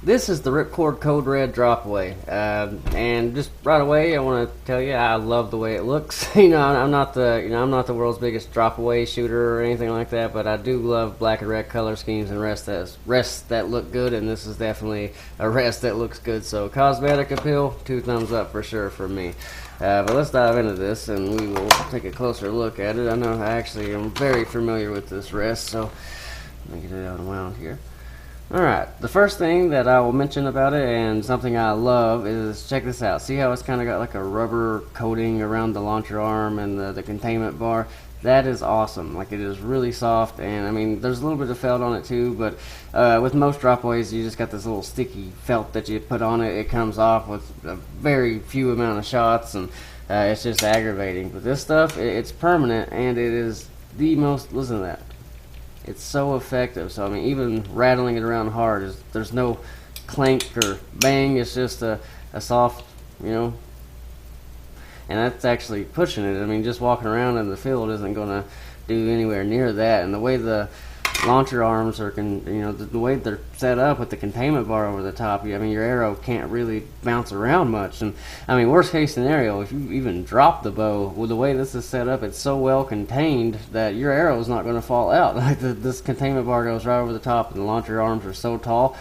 This is the Ripcord Code Red Dropaway, and just right away, I want to tell you I love the way it looks. I'm not the world's biggest dropaway shooter or anything like that, but I do love black and red color schemes and rests that look good, and this is definitely a rest that looks good. So cosmetic appeal, 2 thumbs up for sure from me. But let's dive into this, and we will take a closer look at it. I know I actually am very familiar with this rest, so let me get it out and wound here. Alright, the first thing that I will mention about it, and something I love, is check this out. See how it's kind of got like a rubber coating around the launcher arm and the containment bar? That is awesome. Like, it is really soft, and I mean, there's a little bit of felt on it too, but with most dropaways, you just got this little sticky felt that you put on it. It comes off with a very few amount of shots, and it's just aggravating. But this stuff, it's permanent, and it is the most, listen to that. It's so effective. So I mean, even rattling it around hard, there's no clank or bang. It's just a soft, and that's actually pushing it. I mean, just walking around in the field isn't going to do anywhere near that. And the way the launcher arms are, the way they're set up with the containment bar over the top, I mean, your arrow can't really bounce around much. And I mean, worst case scenario, if you even drop the bow, with the way this is set up, it's so well contained that your arrow is not going to fall out. Like, this containment bar goes right over the top, and the launcher arms are so tall,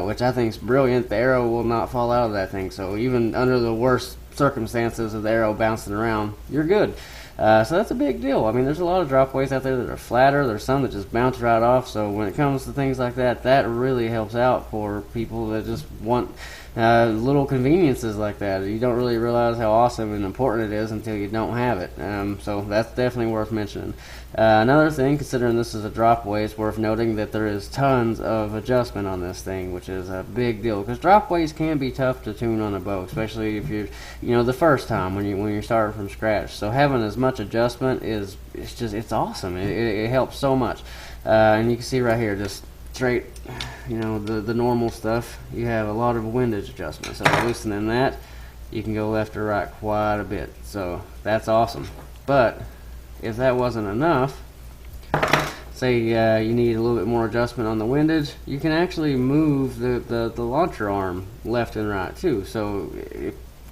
which I think is brilliant. The arrow will not fall out of that thing. So even under the worst circumstances of the arrow bouncing around, you're good. So that's a big deal. I mean, there's a lot of dropaways out there that are flatter. There's some that just bounce right off. So when it comes to things like that, that really helps out for people that just want little conveniences like that. You don't really realize how awesome and important it is until you don't have it. So that's definitely worth mentioning. Another thing, considering this is a dropaway, it's worth noting that there is tons of adjustment on this thing, which is a big deal, because dropaways can be tough to tune on a bow, especially if you're, the first time when you're starting from scratch. So having as much adjustment it's awesome. It helps so much. And you can see right here, just straight, the normal stuff, you have a lot of windage adjustment. So loosening that, you can go left or right quite a bit. So that's awesome. But if that wasn't enough, say you need a little bit more adjustment on the windage, you can actually move the launcher arm left and right too. So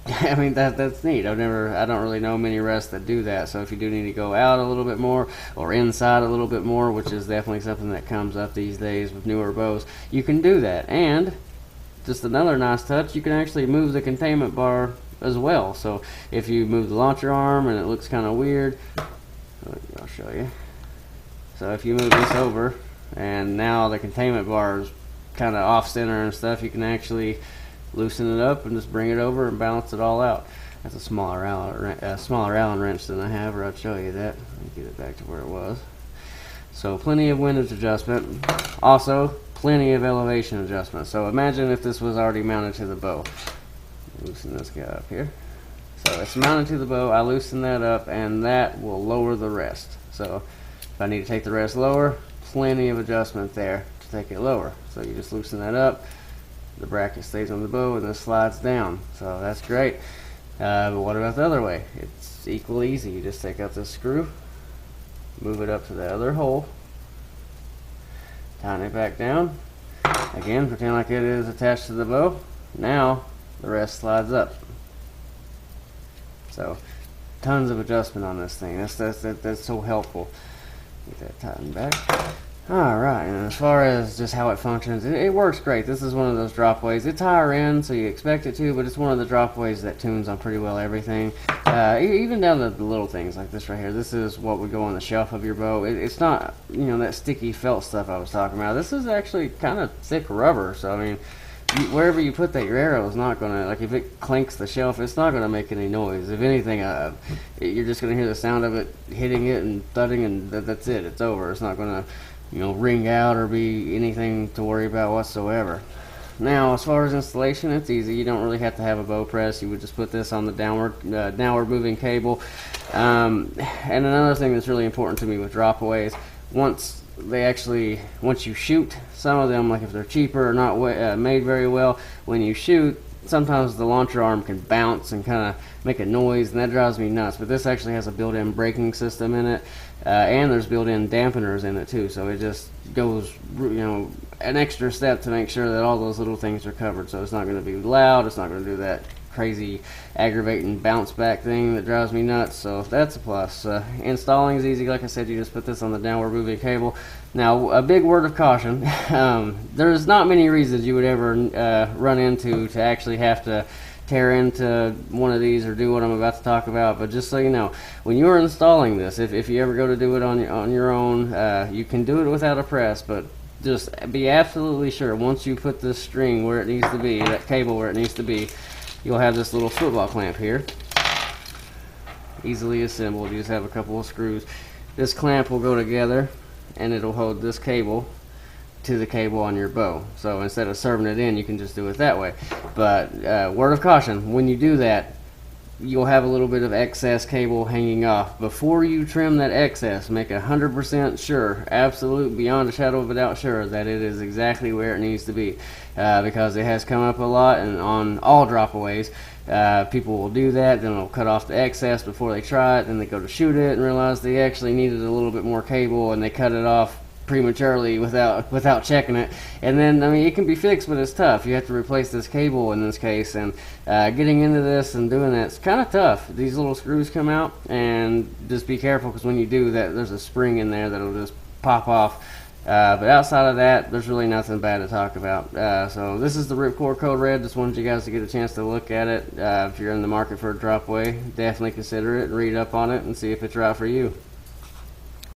I mean, that's neat. I don't really know many rests that do that. So if you do need to go out a little bit more or inside a little bit more, which is definitely something that comes up these days with newer bows, you can do that. And just another nice touch, you can actually move the containment bar as well. So if you move the launcher arm and it looks kind of weird, I'll show you. So if you move this over, and now the containment bar is kind of off center and stuff, you can actually loosen it up and just bring it over and balance it all out. That's a smaller Allen wrench than I have, or I'll show you that. Let me get it back to where it was. So plenty of windage adjustment. Also, plenty of elevation adjustment. So imagine if this was already mounted to the bow. Loosen this guy up here. So it's mounted to the bow. I loosen that up, and that will lower the rest. So if I need to take the rest lower, plenty of adjustment there to take it lower. So you just loosen that up. The bracket stays on the bow, and this slides down. So that's great. But what about the other way? It's equally easy. You just take out this screw, move it up to the other hole, tighten it back down. Again, pretend like it is attached to the bow. Now the rest slides up. So tons of adjustment on this thing. That's so helpful. Get that tightened back. Alright, and as far as just how it functions, it works great. This is one of those dropaways. It's higher end, so you expect it to, but it's one of the dropaways that tunes on pretty well everything. Even down to the little things like this right here. This is what would go on the shelf of your bow. It's not, that sticky felt stuff I was talking about. This is actually kind of thick rubber, so I mean, wherever you put that, your arrow is not going to, like, if it clanks the shelf, it's not going to make any noise. If anything, you're just going to hear the sound of it hitting it and thudding, and that's it. It's over. It's not going to ring out or be anything to worry about whatsoever. Now, as far as installation, it's easy. You don't really have to have a bow press. You would just put this on the downward moving cable. And another thing that's really important to me with dropaways, once you shoot, some of them, like if they're cheaper or not made very well, when you shoot, sometimes the launcher arm can bounce and kind of make a noise, and that drives me nuts. But this actually has a built-in braking system in it, and there's built-in dampeners in it too, so it just goes, you know, an extra step to make sure that all those little things are covered. So it's not going to be loud, it's not going to do that crazy aggravating bounce back thing that drives me nuts, so that's a plus. Installing is easy. Like I said, you just put this on the downward moving cable. Now, a big word of caution, there's not many reasons you would ever run into to actually have to tear into one of these or do what I'm about to talk about, but just so you know, when you're installing this, if you ever go to do it on your own, you can do it without a press, but just be absolutely sure once you put this string where it needs to be, that cable where it needs to be, you'll have this little football clamp here, easily assembled. You just have a couple of screws. This clamp will go together and it'll hold this cable to the cable on your bow. So instead of serving it in, you can just do it that way. But word of caution, when you do that, you'll have a little bit of excess cable hanging off. Before you trim that excess, make 100% sure, absolute, beyond a shadow of a doubt sure, that it is exactly where it needs to be, because it has come up a lot, and on all dropaways, people will do that, then they'll cut off the excess before they try it, then they go to shoot it and realize they actually needed a little bit more cable, and they cut it off prematurely without checking it. And then, I mean, it can be fixed, but it's tough. You have to replace this cable in this case, and getting into this and doing that, it's kind of tough. These little screws come out, and just be careful, because when you do that, there's a spring in there that'll just pop off. But outside of that, there's really nothing bad to talk about. So this is the Ripcord Code Red. Just wanted you guys to get a chance to look at it. If you're in the market for a dropaway, definitely consider it, read up on it, and see if it's right for you.